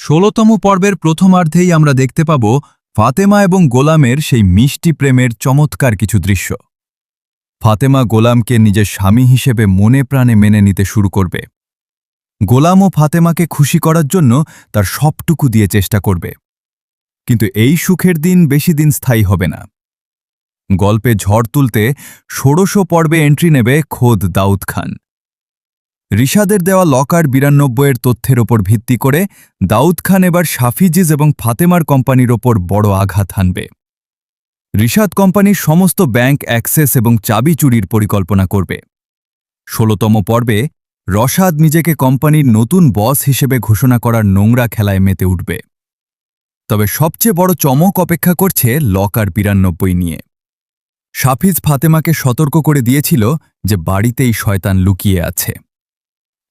১৬তম পর্বের প্রথমার্ধেই আমরা দেখতে পাব ফাতেমা এবং গোলামের সেই মিষ্টি প্রেমের চমৎকার কিছু দৃশ্য। ফাতেমা গোলামকে নিজের স্বামী হিসেবে মনে প্রাণে মেনে নিতে শুরু করবে। গোলামও ফাতেমাকে খুশি করার জন্য তার সবটুকু দিয়ে চেষ্টা করবে। কিন্তু এই সুখের দিন বেশি দিন স্থায়ী হবে না। গল্পে ঝড় তুলতে ১৬০০ পর্বে এন্ট্রি নেবে খোদ দাউদ খান। রিশাদের দেওয়া লকার ৯২ তথ্যের ওপর ভিত্তি করে দাউদ খান এবার সাফিজিজ এবং ফাতেমার কোম্পানির ওপর বড় আঘাত হানবে। রিশাদ কোম্পানির সমস্ত ব্যাংক অ্যাক্সেস এবং চাবি চুরির পরিকল্পনা করবে। ১৬তম পর্বে রশাদ নিজেকে কোম্পানির নতুন বস হিসেবে ঘোষণা করার নোংরা খেলায় মেতে উঠবে। তবে সবচেয়ে বড় চমক অপেক্ষা করছে লকার ৯২ নিয়ে। সাফিজ ফাতেমাকে সতর্ক করে দিয়েছিল যে বাড়িতেই শয়তান লুকিয়ে আছে।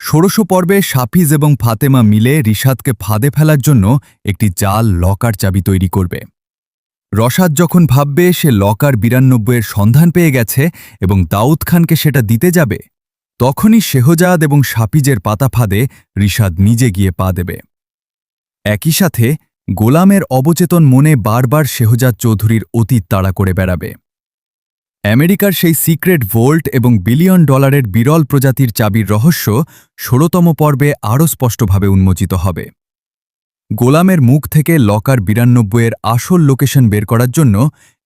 ১৬০০ পর্বে সাফিজ এবং ফাতেমা মিলে রিশাদকে ফাঁদে ফেলার জন্য একটি জাল লকার চাবি তৈরি করবে। রশাদ যখন ভাববে সে লকার ৯২ সন্ধান পেয়ে গেছে এবং দাউদ খানকে সেটা দিতে যাবে, তখনই শেহজাদ এবং সাফিজের পাতা ফাঁদে রিশাদ নিজে গিয়ে পা দেবে। একই সাথে গোলামের অবচেতন মনে বারবার শেহজাদ চৌধুরীর অতীত তাড়া করে বেড়াবে। আমেরিকার সেই সিক্রেট ভোল্ট এবং বিলিয়ন ডলারের বিরল প্রজাতির চাবির রহস্য ১৬তম পর্বে আরও স্পষ্টভাবে উন্মোচিত হবে। গোলামের মুখ থেকে লকার ৯২ আসল লোকেশন বের করার জন্য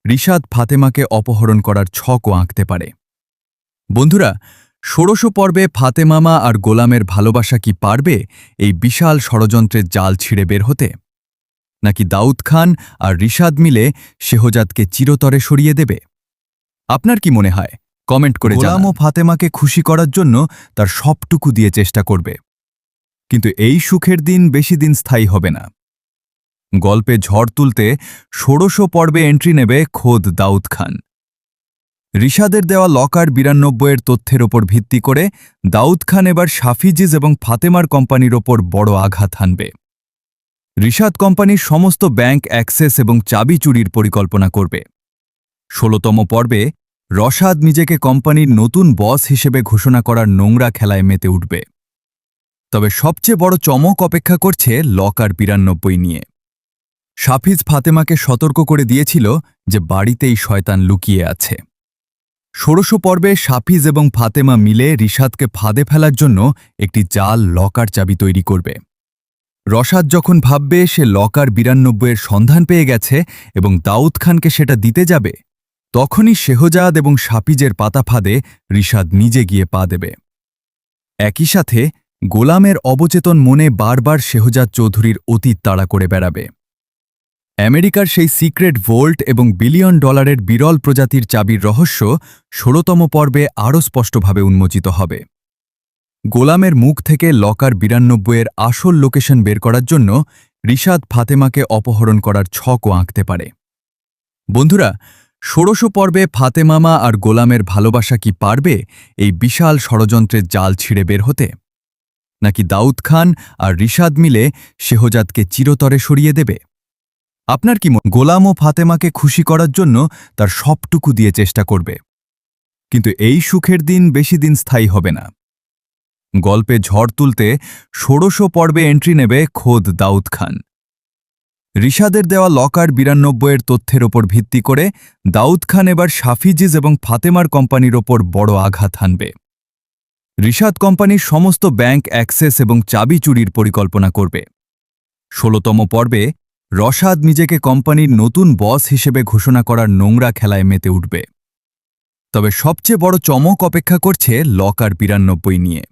রিশাদ ফাতেমাকে অপহরণ করার ছকও আঁকতে পারে। বন্ধুরা, ১৬০০ পর্বে ফাতেমামা আর গোলামের ভালোবাসা কি পারবে এই বিশাল ষড়যন্ত্রের জাল ছিঁড়ে বের হতে, নাকি দাউদ খান আর রিশাদ মিলে শেহজাদকে চিরতরে সরিয়ে দেবে? আপনার কি মনে হয়? কমেন্ট করে জানান। গোলাম ও ফাতেমাকে খুশি করার জন্য তার সবটুকু দিয়ে চেষ্টা করবে। কিন্তু এই সুখের দিন বেশি দিন স্থায়ী হবে না। গল্পে ঝড় তুলতে ১৬০০ পর্বে এন্ট্রি নেবে খোদ দাউদ খান। রিশাদের দেওয়া লকার ৯২ তথ্যের ওপর ভিত্তি করে দাউদ খান এবার সাফিজিজ এবং ফাতেমার কোম্পানির ওপর বড় আঘাত হানবে। রিশাদ কোম্পানির সমস্ত ব্যাংক অ্যাক্সেস এবং চাবি চুরির পরিকল্পনা করবে। ১৬তম পর্বে রশাদ নিজেকে কোম্পানির নতুন বস হিসেবে ঘোষণা করার নোংরা খেলায় মেতে উঠবে। তবে সবচেয়ে বড় চমক অপেক্ষা করছে লকার ৯২ নিয়ে। সাফিজ ফাতেমাকে সতর্ক করে দিয়েছিল যে বাড়িতেই শয়তান লুকিয়ে আছে। ১৬০০ পর্বে সাফিজ এবং ফাতেমা মিলে রিশাদকে ফাঁদে ফেলার জন্য একটি জাল লকার চাবি তৈরি করবে। রশাদ যখন ভাববে সে লকার ৯২ সন্ধান পেয়ে গেছে এবং দাউদ খানকে সেটা দিতে যাবে, তখনই শেহজাদ এবং সাফিজের পাতা ফাঁদে রিশাদ নিজে গিয়ে পা দেবে। একই সাথে গোলামের অবচেতন মনে বারবার শেহজাদ চৌধুরীর অতীত তাড়া করে বেড়াবে। আমেরিকার সেই সিক্রেট ভোল্ট এবং বিলিয়ন ডলারের বিরল প্রজাতির চাবির রহস্য ১৬তম পর্বে আরও স্পষ্টভাবে উন্মোচিত হবে। গোলামের মুখ থেকে লকার ৯২ আসল লোকেশন বের করার জন্য রিশাদ ফাতেমাকে অপহরণ করার ছকও আঁকতে পারে। বন্ধুরা, ১৬০০ পর্বে ফাতেমামা আর গোলামের ভালোবাসা কি পারবে এই বিশাল ষড়যন্ত্রের জাল ছিঁড়ে বের হতে, নাকি দাউদ খান আর রিশাদ মিলে শেহজাদকে চিরতরে সরিয়ে দেবে? আপনার কি গোলাম ও ফাতেমাকে খুশি করার জন্য তার সবটুকু দিয়ে চেষ্টা করবে। কিন্তু এই সুখের দিন বেশি দিন স্থায়ী হবে না। গল্পে ঝড় তুলতে ১৬০০ পর্বে এন্ট্রি নেবে খোদ দাউদ খান। রিশাদের দেওয়া লকার ৯২ তথ্যের ওপর ভিত্তি করে দাউদ খান এবার সাফিজিজ এবং ফাতেমার কোম্পানির ওপর বড় আঘাত হানবে। রিশাদ কোম্পানির সমস্ত ব্যাংক অ্যাক্সেস এবং চাবি চুরির পরিকল্পনা করবে। ১৬তম পর্বে রশাদ নিজেকে কোম্পানির নতুন বস হিসেবে ঘোষণা করার নোংরা খেলায় মেতে উঠবে। তবে সবচেয়ে বড় চমক অপেক্ষা করছে লকার ৯২ নিয়ে।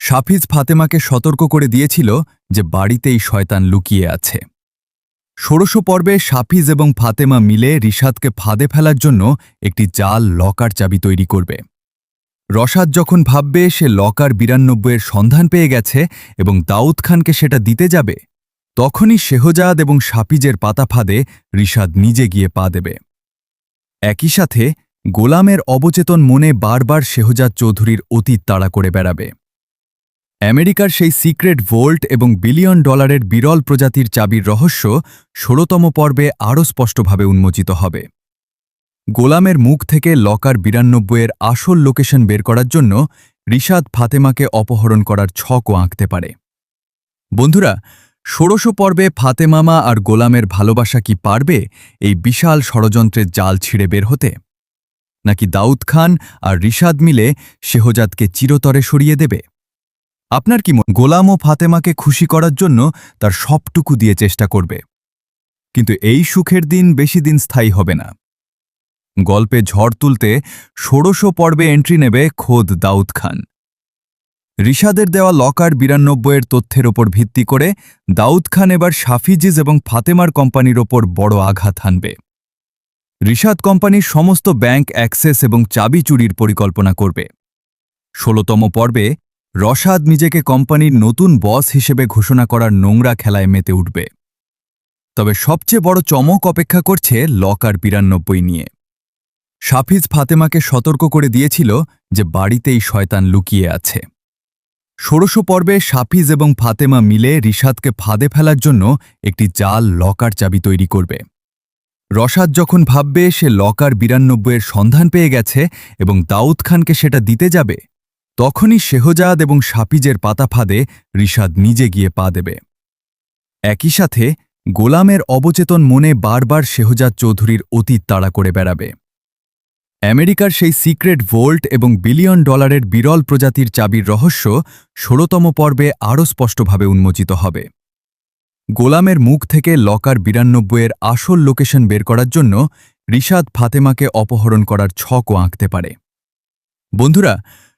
সাফিজ ফাতেমাকে সতর্ক করে দিয়েছিল যে বাড়িতেই শয়তান লুকিয়ে আছে। ১৬০০ পর্বে সাফিজ এবং ফাতেমা মিলে রিশাদকে ফাঁদে ফেলার জন্য একটি জাল লকার চাবি তৈরি করবে। রশাদ যখন ভাববে সে লকার ৯২ সন্ধান পেয়ে গেছে এবং দাউদ খানকে সেটা দিতে যাবে, তখনই শেহজাদ এবং সাফিজের পাতা ফাঁদে রিশাদ নিজে গিয়ে পা দেবে। একই সাথে গোলামের অবচেতন মনে বারবার শেহজাদ চৌধুরীর অতীত তাড়া করে বেড়াবে। আমেরিকার সেই সিক্রেট ভোল্ট এবং বিলিয়ন ডলারের বিরল প্রজাতির চাবির রহস্য ১৬তম পর্বে আরও স্পষ্টভাবে উন্মোচিত হবে। গোলামের মুখ থেকে লকার ৯২ আসল লোকেশন বের করার জন্য রিশাদ ফাতেমাকে অপহরণ করার ছকও আঁকতে পারে। বন্ধুরা, ষোড়শ পর্বে ফাতেমা আর গোলামের ভালোবাসা কি পারবে এই বিশাল ষড়যন্ত্রের জাল ছিঁড়ে বের হতে, নাকি দাউদ খান আর রিশাদ মিলে শেহজাদকে চিরতরে সরিয়ে দেবে? আপনার কি গোলাম ও ফাতেমাকে খুশি করার জন্য তার সবটুকু দিয়ে চেষ্টা করবে, কিন্তু এই সুখের দিন বেশি দিন স্থায়ী হবে না। গল্পে ঝড় তুলতে ষোড়শ পর্বে এন্ট্রি নেবে খোদ দাউদ খান। রিশাদের দেওয়া লকার ৯২ তথ্যের ওপর ভিত্তি করে দাউদ খান এবার সাফিজিজ এবং ফাতেমার কোম্পানির ওপর বড় আঘাত হানবে। রিশাদ কোম্পানির সমস্ত ব্যাংক অ্যাক্সেস এবং চাবি চুরির পরিকল্পনা করবে। ১৬তম পর্বে রশাদ নিজেকে কোম্পানির নতুন বস হিসেবে ঘোষণা করার নোংরা খেলায় মেতে উঠবে। তবে সবচেয়ে বড় চমক অপেক্ষা করছে লকার ৯২ নিয়ে। সাফিজ ফাতেমাকে সতর্ক করে দিয়েছিল যে বাড়িতেই শয়তান লুকিয়ে আছে। ষোড়শ পর্বে সাফিজ এবং ফাতেমা মিলে রিশাদকে ফাঁদে ফেলার জন্য একটি জাল লকার চাবি তৈরি করবে। রশাদ যখন ভাববে সে লকার ৯২ সন্ধান পেয়ে গেছে এবং দাউদ খানকে সেটা দিতে যাবে, তখনই শেহজাদ এবং সাফিজের পাতা ফাঁদে রিশাদ নিজে গিয়ে পা দেবে। একই সাথে গোলামের অবচেতন মনে বারবার শেহজাদ চৌধুরীর অতীত তাড়া করে বেড়াবে। আমেরিকার সেই সিক্রেট ভোল্ট এবং $বিলিয়ন বিরল প্রজাতির চাবির রহস্য ১৬তম পর্বে আরও স্পষ্টভাবে উন্মোচিত হবে। গোলামের মুখ থেকে লকার ৯২ আসল লোকেশন বের করার জন্য রিশাদ ফাতেমাকে অপহরণ করার ছকও আঁকতে পারে। বন্ধুরা,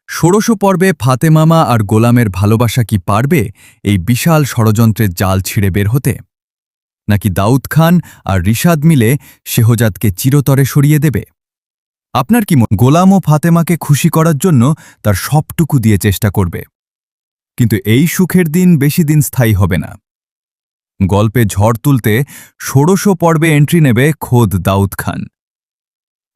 ষোড়শ পর্বে ফাতেমা আর গোলামের ভালোবাসা কি পারবে এই বিশাল ষড়যন্ত্রের জাল ছিঁড়ে বের হতে, নাকি দাউদ খান আর রিশাদ মিলে শেহজাদকে চিরতরে সরিয়ে দেবে? আপনার কি গোলাম ও ফাতেমাকে খুশি করার জন্য তার সবটুকু দিয়ে চেষ্টা করবে, কিন্তু এই সুখের দিন বেশি দিন স্থায়ী হবে না। গল্পে ঝড় তুলতে ষোড়শ পর্বে এন্ট্রি নেবে খোদ দাউদ খান।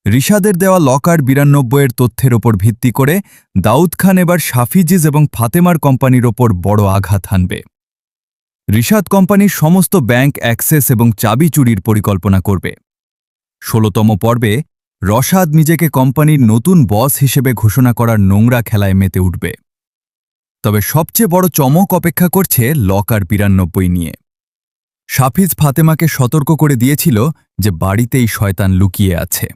রিশাদের দেওয়া লকার ৯২ তথ্যের ওপর ভিত্তি করে দাউদ খান এবার সাফিজিজ এবং ফাতেমার কোম্পানির ওপর বড় আঘাত হানবে। রিশাদ কোম্পানির সমস্ত ব্যাংক অ্যাক্সেস এবং চাবি চুরির পরিকল্পনা করবে। ১৬তম পর্বে রশাদ নিজেকে কোম্পানির নতুন বস হিসেবে ঘোষণা করার নোংরা খেলায় মেতে উঠবে। তবে সবচেয়ে বড় চমক অপেক্ষা করছে লকার ৯২ নিয়ে। সাফিজ ফাতেমাকে সতর্ক করে দিয়েছিল যে বাড়িতেই শয়তান লুকিয়ে আছে।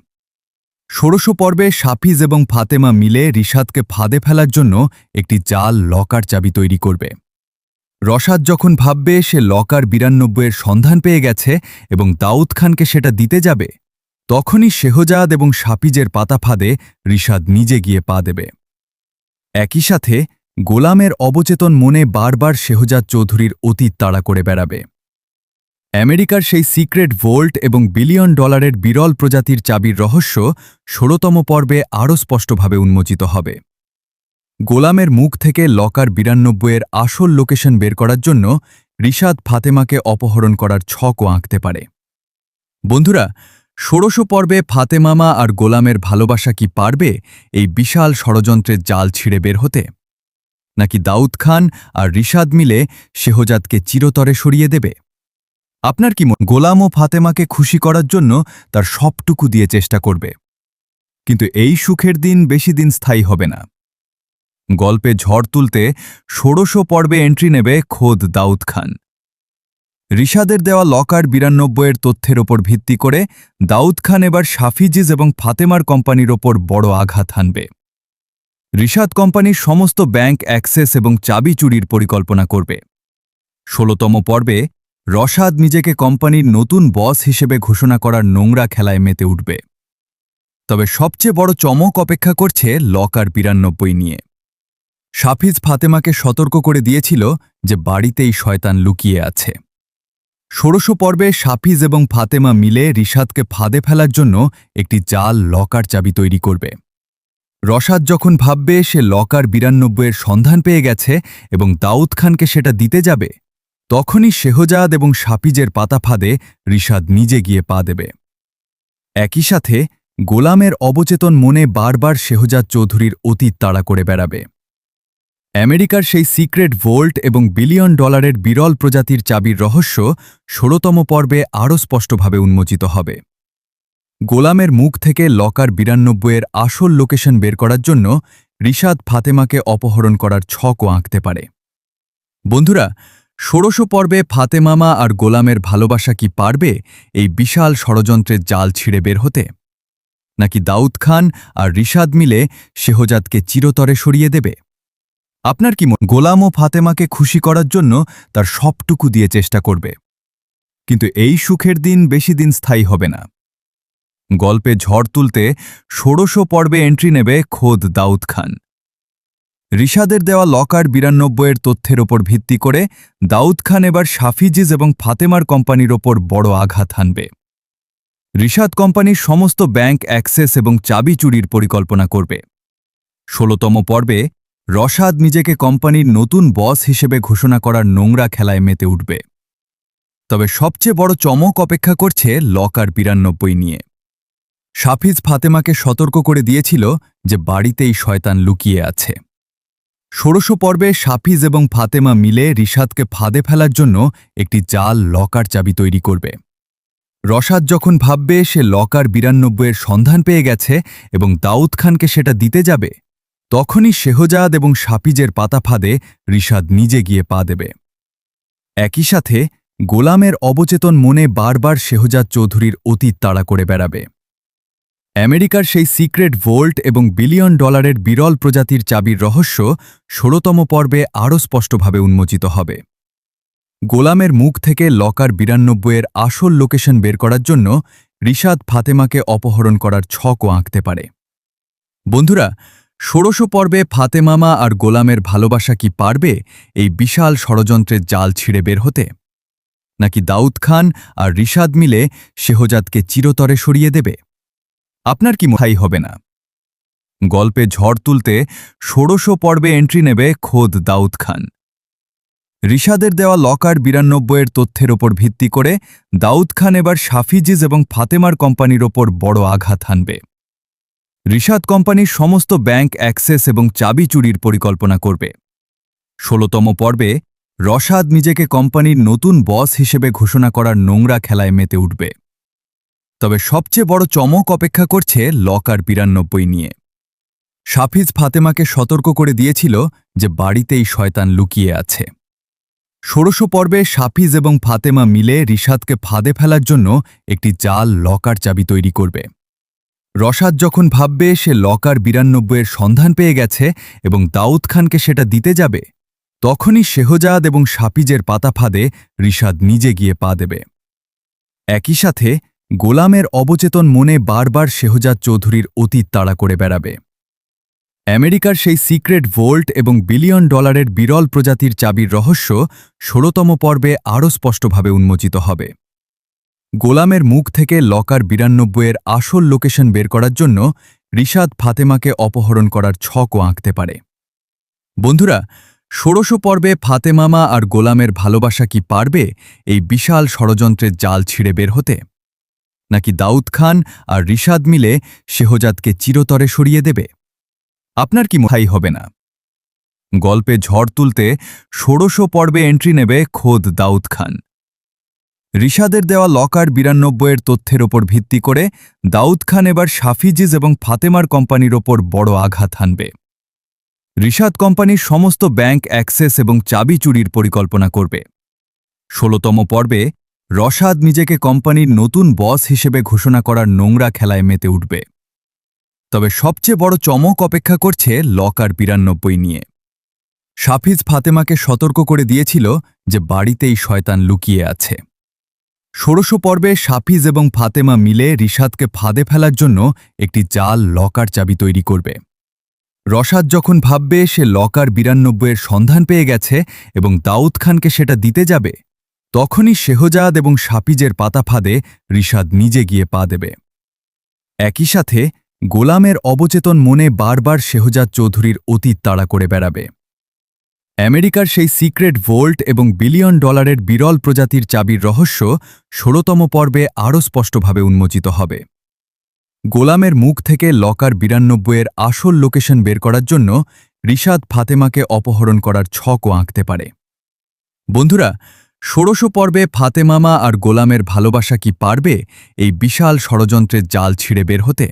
ষোড়শ পর্বে সাফিজ এবং ফাতেমা মিলে রিশাদকে ফাঁদে ফেলার জন্য একটি জাল লকার চাবি তৈরি করবে। রশাদ যখন ভাববে সে লকার ৯২ সন্ধান পেয়ে গেছে এবং দাউদ খানকে সেটা দিতে যাবে, তখনই শেহজাদ এবং সাফিজের পাতা ফাঁদে রিশাদ নিজে গিয়ে পা দেবে। একই সাথে গোলামের অবচেতন মনে বারবার শেহজাদ চৌধুরীর অতীত তাড়া করে বেড়াবে। আমেরিকার সেই সিক্রেট ভোল্ট এবং $বিলিয়ন বিরল প্রজাতির চাবির রহস্য ১৬তম পর্বে আরও স্পষ্টভাবে উন্মোচিত হবে। গোলামের মুখ থেকে লকার ৯২ আসল লোকেশন বের করার জন্য রিশাদ ফাতেমাকে অপহরণ করার ছকও আঁকতে পারে। বন্ধুরা, ষোড়শ পর্বে ফাতেমা আর গোলামের ভালোবাসা কি পারবে এই বিশাল ষড়যন্ত্রের জাল ছিঁড়ে বের হতে, নাকি দাউদ খান আর রিশাদ মিলে শেহজাদকে চিরতরে সরিয়ে দেবে? আপনার কি গোলাম ও ফাতেমাকে খুশি করার জন্য তার সবটুকু দিয়ে চেষ্টা করবে, কিন্তু এই সুখের দিন বেশি দিন স্থায়ী হবে না। গল্পে ঝড় তুলতে ষোড়শ পর্বে এন্ট্রি নেবে খোদ দাউদ খান। রিশাদের দেওয়া লকার ৯২ তথ্যের ওপর ভিত্তি করে দাউদ খান এবার সাফিজিজ এবং ফাতেমার কোম্পানির ওপর বড় আঘাত হানবে। রিশাদ কোম্পানির সমস্ত ব্যাংক অ্যাক্সেস এবং চাবি চুরির পরিকল্পনা করবে। ১৬তম পর্বে রশাদ নিজেকে কোম্পানির নতুন বস হিসেবে ঘোষণা করার নোংরা খেলায় মেতে উঠবে। তবে সবচেয়ে বড় চমক অপেক্ষা করছে লকার ৯২ নিয়ে। সাফিজ ফাতেমাকে সতর্ক করে দিয়েছিল যে বাড়িতেই শয়তান লুকিয়ে আছে। ষোড়শ পর্বে সাফিজ এবং ফাতেমা মিলে রিশাদকে ফাঁদে ফেলার জন্য একটি জাল লকার চাবি তৈরি করবে। রশাদ যখন ভাববে সে লকার ৯২ সন্ধান পেয়ে গেছে এবং দাউদ খানকে সেটা দিতে যাবে, তখনই শেহজাদ এবং সাফিজের পাতা ফাঁদে রিশাদ নিজে গিয়ে পা দেবে। একই সাথে গোলামের অবচেতন মনে বারবার শেহজাদ চৌধুরীর অতীত তাড়া করে বেড়াবে। আমেরিকার সেই সিক্রেট ভোল্ট এবং $বিলিয়ন বিরল প্রজাতির চাবির রহস্য ১৬তম পর্বে আরও স্পষ্টভাবে উন্মোচিত হবে। গোলামের মুখ থেকে লকার ৯২ আসল লোকেশন বের করার জন্য রিশাদ ফাতেমাকে অপহরণ করার ছকও আঁকতে পারে। বন্ধুরা, ষোড়শ পর্বে ফাতেমামা আর গোলামের ভালোবাসা কি পারবে এই বিশাল ষড়যন্ত্রের জাল ছিঁড়ে বের হতে, নাকি দাউদ খান আর রিশাদ মিলে শেহজাদকে চিরতরে সরিয়ে দেবে? আপনার কি গোলাম ও ফাতেমাকে খুশি করার জন্য তার সবটুকু দিয়ে চেষ্টা করবে, কিন্তু এই সুখের দিন বেশি দিন স্থায়ী হবে না। গল্পে ঝড় তুলতে ষোড়শ পর্বে এন্ট্রি নেবে খোদ দাউদ খান। রিশাদের দেওয়া লকার ৯২-এর তথ্যের ওপর ভিত্তি করে দাউদ খান এবার সাফিজিজ এবং ফাতেমার কোম্পানির ওপর বড় আঘাত হানবে। রিশাদ কোম্পানির সমস্ত ব্যাংক অ্যাক্সেস এবং চাবি চুরির পরিকল্পনা করবে। ১৬তম পর্বে রশাদ নিজেকে কোম্পানির নতুন বস হিসেবে ঘোষণা করার নোংরা খেলায় মেতে উঠবে। তবে সবচেয়ে বড় চমক অপেক্ষা করছে লকার ৯২ নিয়ে। সাফিজ ফাতেমাকে সতর্ক করে দিয়েছিল যে বাড়িতেই শয়তান লুকিয়ে আছে। ষোড়শ পর্বে সাফিজ এবং ফাতেমা মিলে রিশাদকে ফাঁদে ফেলার জন্য একটি জাল লকার চাবি তৈরি করবে। রশাদ যখন ভাববে সে লকার ৯২-এর সন্ধান পেয়ে গেছে এবং দাউদ খানকে সেটা দিতে যাবে, তখনই শেহজাদ এবং সাফিজের পাতা ফাঁদে রিশাদ নিজে গিয়ে পা দেবে। একই সাথে গোলামের অবচেতন মনে বারবার শেহজাদ চৌধুরীর অতীত তাড়া করে বেড়াবে। আমেরিকার সেই সিক্রেট ভোল্ট এবং $বিলিয়ন বিরল প্রজাতির চাবির রহস্য ১৬তম পর্বে আরও স্পষ্টভাবে উন্মোচিত হবে। গোলামের মুখ থেকে লকার ৯২-এর আসল লোকেশন বের করার জন্য রিশাদ ফাতেমাকে অপহরণ করার ছকও আঁকতে পারে। বন্ধুরা, ষোড়শ পর্বে ফাতেমামা আর গোলামের ভালোবাসা কি পারবে এই বিশাল ষড়যন্ত্রের জাল ছিঁড়ে বের হতে, নাকি দাউদ খান আর রিশাদ মিলে শেহজাদকে চিরতরে সরিয়ে দেবে? আপনার কি মনে হবে না? গল্পে ঝড় তুলতে ষোড়শ পর্বে এন্ট্রি নেবে খোদ দাউদ খান। রিশাদের দেওয়া লকার ৯২-এর তথ্যের ওপর ভিত্তি করে দাউদ খান এবার সাফিজিজ এবং ফাতেমার কোম্পানির ওপর বড় আঘাত হানবে। রিশাদ কোম্পানির সমস্ত ব্যাংক অ্যাক্সেস এবং চাবি চুরির পরিকল্পনা করবে। ১৬তম পর্বে রশাদ নিজেকে কোম্পানির নতুন বস হিসেবে ঘোষণা করার নোংরা খেলায় মেতে উঠবে। তবে সবচেয়ে বড় চমক অপেক্ষা করছে লকার ৯২ নিয়ে। সাফিজ ফাতেমাকে সতর্ক করে দিয়েছিল যে বাড়িতেই শয়তান লুকিয়ে আছে। ষোড়শ পর্বে সাফিজ এবং ফাতেমা মিলে রিশাদকে ফাঁদে ফেলার জন্য একটি জাল লকার চাবি তৈরি করবে। রশাদ যখন ভাববে সে লকার ৯২-এর সন্ধান পেয়ে গেছে এবং দাউদ খানকে সেটা দিতে যাবে, তখনই শেহজাদ এবং সাফিজের পাতা ফাঁদে রিশাদ নিজে গিয়ে পা দেবে। একই সাথে গোলামের অবচেতন মনে বারবার শেহজাদ চৌধুরীর অতীত তাড়া করে বেড়াবে। আমেরিকার সেই সিক্রেট ভোল্ট এবং $বিলিয়ন বিরল প্রজাতির চাবির রহস্য ১৬তম পর্বে আরও স্পষ্টভাবে উন্মোচিত হবে। গোলামের মুখ থেকে লকার ৯২-এর আসল লোকেশন বের করার জন্য রিশাদ ফাতেমাকে অপহরণ করার ছকও আঁকতে পারে। বন্ধুরা, ষোড়শ পর্বে ফাতেমামা আর গোলামের ভালোবাসা কি পারবে এই বিশাল ষড়যন্ত্রের জাল ছিঁড়ে বের হতে, নাকি দাউদ খান আর রিশাদ মিলে শেহজাদকে চিরতরে সরিয়ে দেবে? আপনার কি মনে হবে না? গল্পে ঝড় তুলতে ষোড়শ পর্বে এন্ট্রি নেবে খোদ দাউদ খান। রিশাদের দেওয়া লকার ৯২-এর তথ্যের ওপর ভিত্তি করে দাউদ খান এবার সাফিজিজ এবং ফাতেমার কোম্পানির ওপর বড় আঘাত হানবে। রিশাদ কোম্পানির সমস্ত ব্যাংক অ্যাক্সেস এবং চাবি চুরির পরিকল্পনা করবে। ১৬তম পর্বে রশাদ নিজেকে কোম্পানির নতুন বস হিসেবে ঘোষণা করার নোংরা খেলায় মেতে উঠবে। তবে সবচেয়ে বড় চমক অপেক্ষা করছে লকার ৯২ নিয়ে। সাফিজ ফাতেমাকে সতর্ক করে দিয়েছিল যে বাড়িতেই শয়তান লুকিয়ে আছে। ষোড়শ পর্বে সাফিজ এবং ফাতেমা মিলে রিশাদকে ফাঁদে ফেলার জন্য একটি জাল লকার চাবি তৈরি করবে। রশাদ যখন ভাববে সে লকার ৯২-এর সন্ধান পেয়ে গেছে এবং দাউদ খানকে সেটা দিতে যাবে, তখনই শেহজাদ এবং সাফিজের পাতা ফাঁদে রিশাদ নিজে গিয়ে পা দেবে। একই সাথে গোলামের অবচেতন মনে বারবার শেহজাদ চৌধুরীর অতীত তাড়া করে বেড়াবে। আমেরিকার সেই সিক্রেট ভোল্ট এবং $বিলিয়ন বিরল প্রজাতির চাবির রহস্য ১৬তম পর্বে আরও স্পষ্টভাবে উন্মোচিত হবে। গোলামের মুখ থেকে লকার ৯২-এর আসল লোকেশন বের করার জন্য রিশাদ ফাতেমাকে অপহরণ করার ছকও আঁকতে পারে। বন্ধুরা, ষোড়শ পর্বে ফাতেমামা আর গোলামের ভালোবাসা কি পারবে এই বিশাল ষড়যন্ত্রের জাল ছিঁড়ে বের হতে,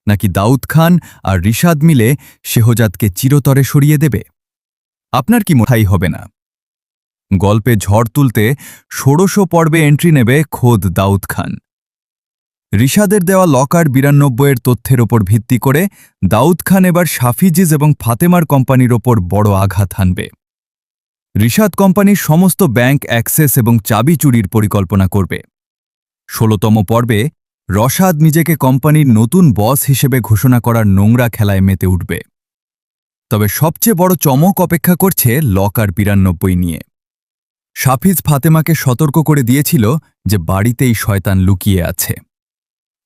নাকি দাউদ খান আর রিশাদ মিলে শেহজাদকে চিরতরে সরিয়ে দেবে? আপনার কি মনে হবে না? গল্পে ঝড় তুলতে ১৬০০ পর্বে এন্ট্রি নেবে খোদ দাউদ খান। রিশাদের দেওয়া লকার ৯২-এর তথ্যের ওপর ভিত্তি করে দাউদ খান এবার সাফিজিজ এবং ফাতেমার কোম্পানির ওপর বড় আঘাত হানবে। রিশাদ কোম্পানির সমস্ত ব্যাংক অ্যাক্সেস এবং চাবি চুরির পরিকল্পনা করবে। ১৬তম পর্বে রশাদ নিজেকে কোম্পানির নতুন বস হিসেবে ঘোষণা করার নোংরা খেলায় মেতে উঠবে। তবে সবচেয়ে বড় চমক অপেক্ষা করছে লকার ৯২ নিয়ে। সাফিজ ফাতেমাকে সতর্ক করে দিয়েছিল যে বাড়িতেই শয়তান লুকিয়ে আছে।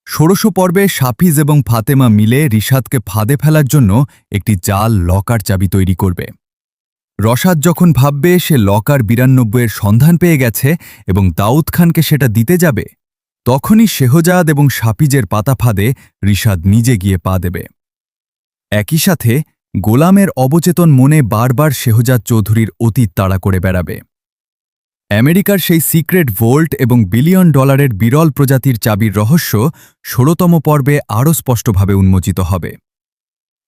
১৬০০ পর্বে সাফিজ এবং ফাতেমা মিলে রিশাদকে ফাঁদে ফেলার জন্য একটি জাল লকার চাবি তৈরি করবে। রশাদ যখন ভাববে সে লকার ৯২-এর সন্ধান পেয়ে গেছে এবং দাউদ খানকে সেটা দিতে যাবে, তখনই শেহজাদ এবং সাফিজের পাতা ফাঁদে রিশাদ নিজে গিয়ে পা দেবে। একই সাথে গোলামের অবচেতন মনে বারবার শেহজাদ চৌধুরীর অতীত তাড়া করে বেড়াবে। আমেরিকার সেই সিক্রেট ভোল্ট এবং বিলিয়ন ডলারের বিরল প্রজাতির চাবির রহস্য ১৬তম পর্বে আরও স্পষ্টভাবে উন্মোচিত হবে।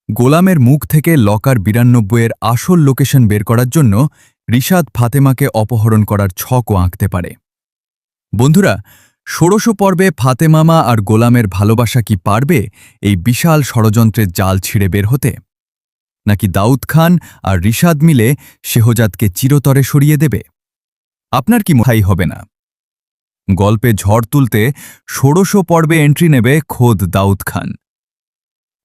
গোলামের মুখ থেকে লকার ৯২-এর আসল লোকেশন বের করার জন্য রিশাদ ফাতেমাকে অপহরণ করার ছকও আঁকতে পারে। বন্ধুরা, ১৬০০ পর্বে ফাতেমামা আর গোলামের ভালোবাসা কি পারবে এই বিশাল ষড়যন্ত্রের জাল ছিঁড়ে বের হতে, নাকি দাউদ খান আর রিশাদ মিলে শেহজাদকে চিরতরে সরিয়ে দেবে? আপনার কি মনে হবে না? গল্পে ঝড় তুলতে ১৬০০ পর্বে এন্ট্রি নেবে খোদ দাউদ খান।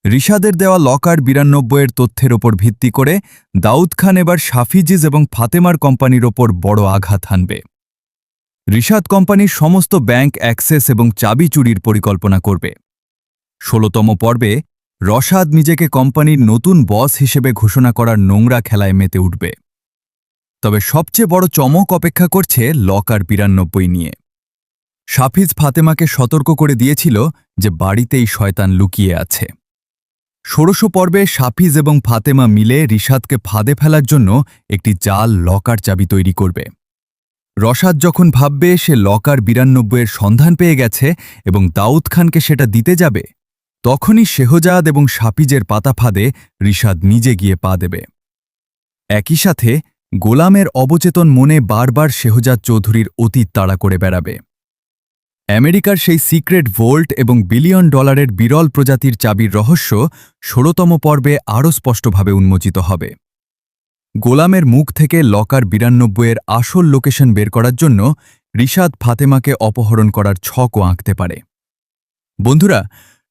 রিশাদের দেওয়া লকার ৯২-এর তথ্যের ওপর ভিত্তি করে দাউদ খান এবার সাফিজিজ এবং ফাতেমার কোম্পানির ওপর বড় আঘাত হানবে। রিশাদ কোম্পানির সমস্ত ব্যাংক অ্যাক্সেস এবং চাবি চুরির পরিকল্পনা করবে। ১৬তম পর্বে রশাদ নিজেকে কোম্পানির নতুন বস হিসেবে ঘোষণা করার নোংরা খেলায় মেতে উঠবে। তবে সবচেয়ে বড় চমক অপেক্ষা করছে লকার ৯২ নিয়ে। সাফিজ ফাতেমাকে সতর্ক করে দিয়েছিল যে বাড়িতেই শয়তান লুকিয়ে আছে। ১৬০০ পর্বে সাফিজ এবং ফাতেমা মিলে রিশাদকে ফাঁদে ফেলার জন্য একটি জাল লকার চাবি তৈরি করবে। রশাদ যখন ভাববে সে লকার ৯২-এর সন্ধান পেয়ে গেছে এবং দাউদ খানকে সেটা দিতে যাবে, তখনই শেহজাদ এবং সাফিজের পাতা ফাঁদে রিশাদ নিজে গিয়ে পা দেবে। একই সাথে গোলামের অবচেতন মনে বারবার শেহজাদ চৌধুরীর অতীত তাড়া করে বেড়াবে। আমেরিকার সেই সিক্রেট ভোল্ট এবং বিলিয়ন ডলারের বিরল প্রজাতির চাবির রহস্য ১৬তম পর্বে আরও স্পষ্টভাবে উন্মোচিত হবে। গোলামের মুখ থেকে লকার ৯২-এর আসল লোকেশন বের করার জন্য রিশাদ ফাতেমাকে অপহরণ করার ছকও আঁকতে পারে। বন্ধুরা,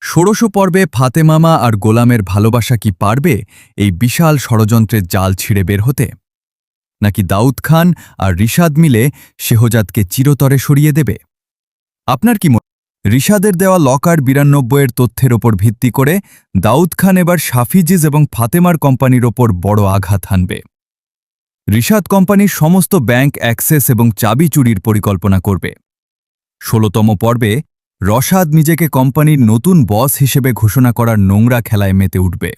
১৬০০ পর্বে ফাতেমামা আর গোলামের ভালোবাসা কি পারবে এই বিশাল ষড়যন্ত্রের জাল ছিঁড়ে বের হতে, নাকি দাউদ খান আর রিশাদ মিলে শেহজাদকে চিরতরে সরিয়ে দেবে? আপনার কি মনে? রিশাদের দেওয়া লকার ৯২-এর তথ্যের ওপর ভিত্তি করে দাউদ খান এবার সাফিজিজ এবং ফাতেমার কোম্পানির ওপর বড় আঘাত হানবে। রিশাদ কোম্পানির সমস্ত ব্যাংক অ্যাক্সেস এবং চাবি চুরির পরিকল্পনা করবে। ১৬তম পর্বে রশাদ নিজেকে কোম্পানির নতুন বস হিসেবে ঘোষণা করার নোংরা খেলায় মেতে উঠবে।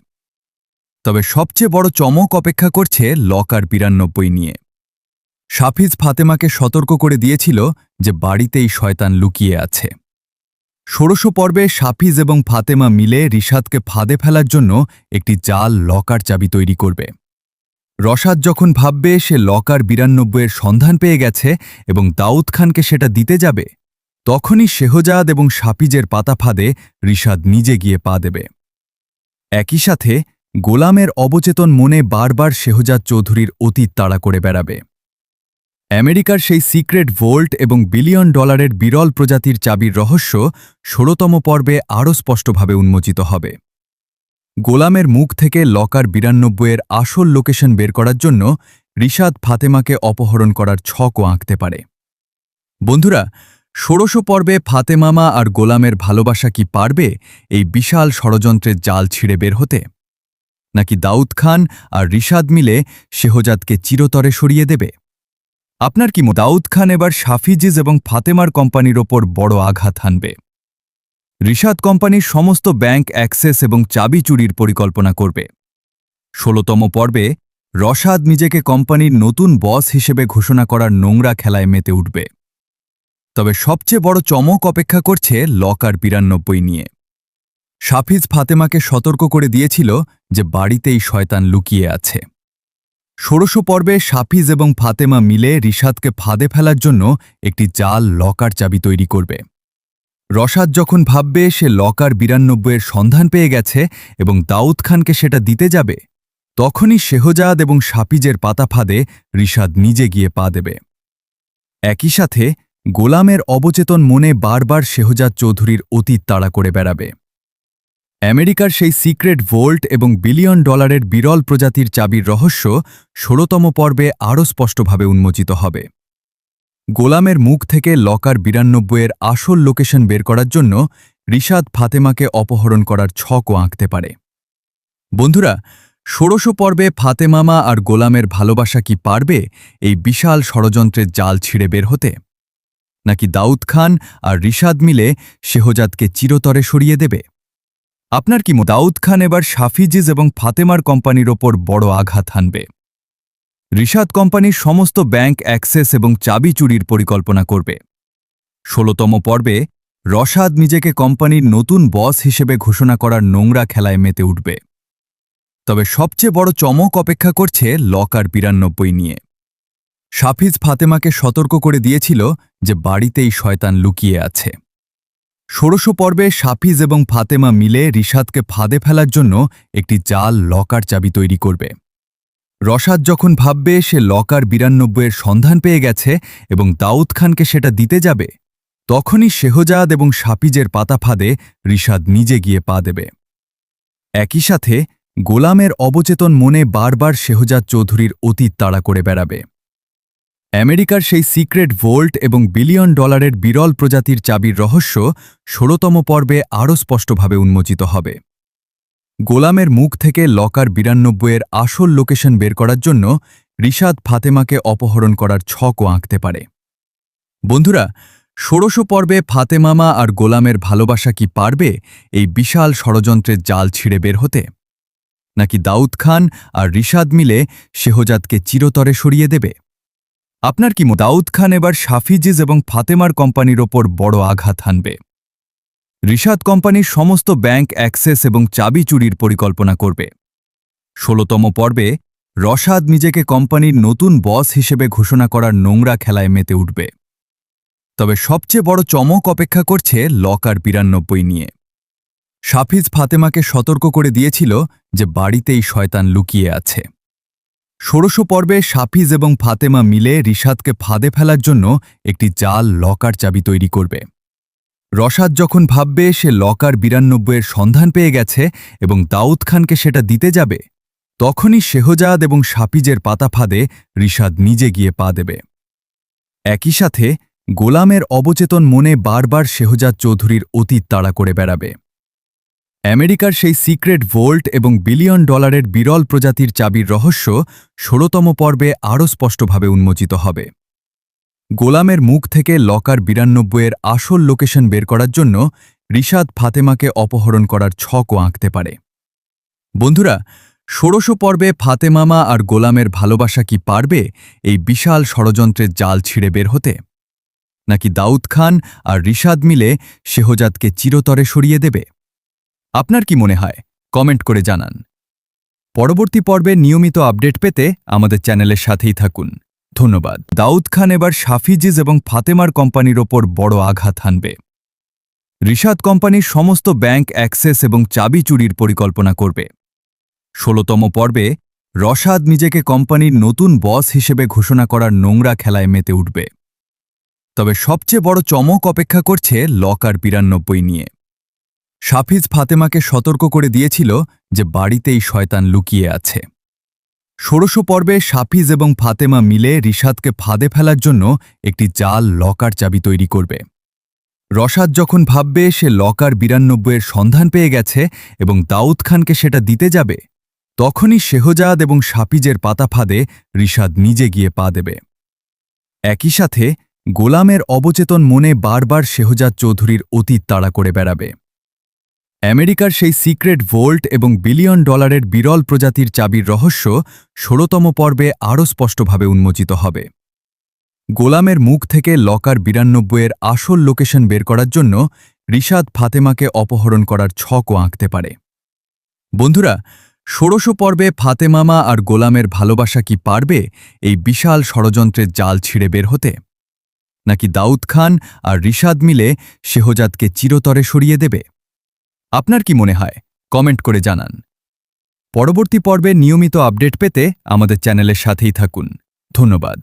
তবে সবচেয়ে বড় চমক অপেক্ষা করছে লকার ৯২ নিয়ে। সাফিজ ফাতেমাকে সতর্ক করে দিয়েছিল যে বাড়িতেই শয়তান লুকিয়ে আছে। ১৬০০ পর্বে সাফিজ এবং ফাতেমা মিলে রিশাদকে ফাঁদে ফেলার জন্য একটি জাল লকার চাবি তৈরি করবে। রশাদ যখন ভাববে সে লকার ৯২-এর সন্ধান পেয়ে গেছে এবং দাউদ খানকে সেটা দিতে যাবে, তখনই শেহজাদ এবং সাফিজের পাতা ফাঁদে রিশাদ নিজে গিয়ে পা দেবে। একই সাথে গোলামের অবচেতন মনে বারবার শেহজাদ চৌধুরীর অতীত তাড়া করে বেড়াবে। আমেরিকার সেই সিক্রেট ভোল্ট এবং বিলিয়ন ডলারের বিরল প্রজাতির চাবির রহস্য ১৬তম পর্বে আরও স্পষ্টভাবে উন্মোচিত হবে। গোলামের মুখ থেকে লকার ৯২-এর আসল লোকেশন বের করার জন্য রিশাদ ফাতেমাকে অপহরণ করার ছকও আঁকতে পারে। বন্ধুরা, ১৬০০ পর্বে ফাতেমামা আর গোলামের ভালোবাসা কি পারবে এই বিশাল ষড়যন্ত্রের জাল ছিঁড়ে বের হতে, নাকি দাউদ খান আর রিশাদ মিলে শেহজাদকে চিরতরে সরিয়ে দেবে? আপনার কি দাউদ খান এবার সাফিজিজ এবং ফাতেমার কোম্পানির ওপর বড় আঘাত হানবে। রিশাদ কোম্পানির সমস্ত ব্যাংক অ্যাক্সেস এবং চাবি চুরির পরিকল্পনা করবে। ১৬তম পর্বে রশাদ নিজেকে কোম্পানির নতুন বস হিসেবে ঘোষণা করার নোংরা খেলায় মেতে উঠবে। তবে সবচেয়ে বড় চমক অপেক্ষা করছে লকার ৯২ নিয়ে। সাফিজ ফাতেমাকে সতর্ক করে দিয়েছিল যে বাড়িতেই শয়তান লুকিয়ে আছে। ষোড়শ পর্বে সাফিজ এবং ফাতেমা মিলে রিশাদকে ফাঁদে ফেলার জন্য একটি জাল লকার চাবি তৈরি করবে। রশাদ যখন ভাববে সে লকার ৯২-এর সন্ধান পেয়ে গেছে এবং দাউদ খানকে সেটা দিতে যাবে, তখনই শেহজাদ এবং সাফিজের পাতা ফাঁদে রিশাদ নিজে গিয়ে পা দেবে। একই সাথে গোলামের অবচেতন মনে বারবার শেহজাদ চৌধুরীর অতীত তাড়া করে বেড়াবে। আমেরিকার সেই সিক্রেট ভোল্ট এবং $1 বিলিয়ন বিরল প্রজাতির চাবির রহস্য ১৬তম পর্বে আরও স্পষ্টভাবে উন্মোচিত হবে। গোলামের মুখ থেকে লকার ৯২-এর আসল লোকেশন বের করার জন্য রিশাদ ফাতেমাকে অপহরণ করার ছকও আঁকতে পারে। বন্ধুরা, ষোড়শ পর্বে ফাতেমামা আর গোলামের ভালোবাসা কি পারবে এই বিশাল ষড়যন্ত্রের জাল ছিঁড়ে বের হতে, নাকি দাউদ খান আর রিশাদ মিলে শেহজাদকে চিরতরে সরিয়ে দেবে? আপনার কি দাউদ খান এবার সাফিজিজ এবং ফাতেমার কোম্পানির ওপর বড় আঘাত হানবে? রিশাদ কোম্পানির সমস্ত ব্যাংক অ্যাক্সেস এবং চাবি চুরির পরিকল্পনা করবে। ১৬তম পর্বে রশাদ নিজেকে কোম্পানির নতুন বস হিসেবে ঘোষণা করার নোংরা খেলায় মেতে উঠবে। তবে সবচেয়ে বড় চমক অপেক্ষা করছে লকার ৯২ নিয়ে। সাফিজ ফাতেমাকে সতর্ক করে দিয়েছিল যে বাড়িতেই শয়তান লুকিয়ে আছে। ষোড়শ পর্বে সাফিজ এবং ফাতেমা মিলে রিশাদকে ফাঁদে ফেলার জন্য একটি জাল লকার চাবি তৈরি করবে। রশাদ যখন ভাববে সে লকার ৯২-এর সন্ধান পেয়ে গেছে এবং দাউদ খানকে সেটা দিতে যাবে, তখনই শেহজাদ এবং সাফিজের পাতা ফাঁদে রিশাদ নিজে গিয়ে পা দেবে। একই সাথে গোলামের অবচেতন মনে বারবার শেহজাদ চৌধুরীর অতীত তাড়া করে বেড়াবে। আমেরিকার সেই সিক্রেট ভোল্ট এবং $1 বিলিয়ন বিরল প্রজাতির চাবির রহস্য ১৬তম পর্বে আরও স্পষ্টভাবে উন্মোচিত হবে। গোলামের মুখ থেকে লকার ৯২-এর আসল লোকেশন বের করার জন্য রিশাদ ফাতেমাকে অপহরণ করার ছকও আঁকতে পারে। বন্ধুরা, ষোড়শ পর্বে ফাতেমামা আর গোলামের ভালোবাসা কি পারবে এই বিশাল ষড়যন্ত্রের জাল ছিঁড়ে বের হতে, নাকি দাউদ খান আর রিশাদ মিলে শেহজাদকে চিরতরে সরিয়ে দেবে? আপনার কি দাউদ খান এবার সাফিজিজ এবং ফাতেমার কোম্পানির ওপর বড় আঘাত হানবে? রিশাদ কোম্পানির সমস্ত ব্যাংক অ্যাক্সেস এবং চাবি চুরির পরিকল্পনা করবে। ১৬তম পর্বে রশাদ নিজেকে কোম্পানির নতুন বস হিসেবে ঘোষণা করার নোংরা খেলায় মেতে উঠবে। তবে সবচেয়ে বড় চমক অপেক্ষা করছে লকার ৯২ নিয়ে। সাফিজ ফাতেমাকে সতর্ক করে দিয়েছিল যে বাড়িতেই শয়তান লুকিয়ে আছে। ষোড়শ পর্বে সাফিজ এবং ফাতেমা মিলে রিশাদকে ফাঁদে ফেলার জন্য একটি জাল লকার চাবি তৈরি করবে। রশাদ যখন ভাববে সে লকার ৯২-এর সন্ধান পেয়ে গেছে এবং দাউদ খানকে সেটা দিতে যাবে, তখনই শেহজাদ এবং সাফিজের পাতা ফাঁদে রিশাদ নিজে গিয়ে পা দেবে। একই সাথে গোলামের অবচেতন মনে বারবার শেহজাদ চৌধুরীর অতীত তাড়া করে বেড়াবে। আমেরিকার সেই সিক্রেট ভোল্ট এবং $1 বিলিয়ন বিরল প্রজাতির চাবির রহস্য ১৬তম পর্বে আরও স্পষ্টভাবে উন্মোচিত হবে। গোলামের মুখ থেকে লকার ৯২-এর আসল লোকেশন বের করার জন্য রিশাদ ফাতেমাকে অপহরণ করার ছকও আঁকতে পারে। বন্ধুরা, ষোড়শ পর্বে ফাতেমামা আর গোলামের ভালোবাসা কি পারবে এই বিশাল ষড়যন্ত্রের জাল ছিঁড়ে বের হতে, নাকি দাউদ খান আর রিশাদ মিলে শেহজাদকে চিরতরে সরিয়ে দেবে? আপনার কি মনে হয়? কমেন্ট করে জানান। পরবর্তী পর্বে নিয়মিত আপডেট পেতে আমাদের চ্যানেলের সাথেই থাকুন। ধন্যবাদ। দাউদ খান এবার সাফিজিজ এবং ফাতেমার কোম্পানির ওপর বড় আঘাত হানবে। রিশাদ কোম্পানির সমস্ত ব্যাংক অ্যাক্সেস এবং চাবি চুরির পরিকল্পনা করবে। ১৬তম পর্বে রশাদ নিজেকে কোম্পানির নতুন বস হিসেবে ঘোষণা করার নোংরা খেলায় মেতে উঠবে। তবে সবচেয়ে বড় চমক অপেক্ষা করছে লকার ৯২ নিয়ে। সাফিজ ফাতেমাকে সতর্ক করে দিয়েছিল যে বাড়িতেই শয়তান লুকিয়ে আছে। ষোড়শ পর্বে সাফিজ এবং ফাতেমা মিলে রিশাদকে ফাঁদে ফেলার জন্য একটি জাল লকার চাবি তৈরি করবে। রশাদ যখন ভাববে সে লকার ৯২-এর সন্ধান পেয়ে গেছে এবং দাউদ খানকে সেটা দিতে যাবে, তখনই শেহজাদ এবং সাফিজের পাতা ফাঁদে রিশাদ নিজে গিয়ে পা দেবে। একই সাথে গোলামের অবচেতন মনে বারবার শেহজাদ চৌধুরীর অতীত তাড়া করে বেড়াবে। আমেরিকার সেই সিক্রেট ভোল্ট এবং $1 বিলিয়ন বিরল প্রজাতির চাবির রহস্য ১৬তম পর্বে আরও স্পষ্টভাবে উন্মোচিত হবে। গোলামের মুখ থেকে লকার ৯২-এর আসল লোকেশন বের করার জন্য রিশাদ ফাতেমাকে অপহরণ করার ছকও আঁকতে পারে। বন্ধুরা, ষোড়শ পর্বে ফাতেমামা আর গোলামের ভালোবাসা কি পারবে এই বিশাল ষড়যন্ত্রের জাল ছিঁড়ে বের হতে, নাকি দাউদ খান আর রিশাদ মিলে শেহজাদকে চিরতরে সরিয়ে দেবে? আপনার কি মনে হয় কমেন্ট করে জানান। পরবর্তী পর্বে নিয়মিত আপডেট পেতে আমাদের চ্যানেলের সাথেই থাকুন। ধন্যবাদ।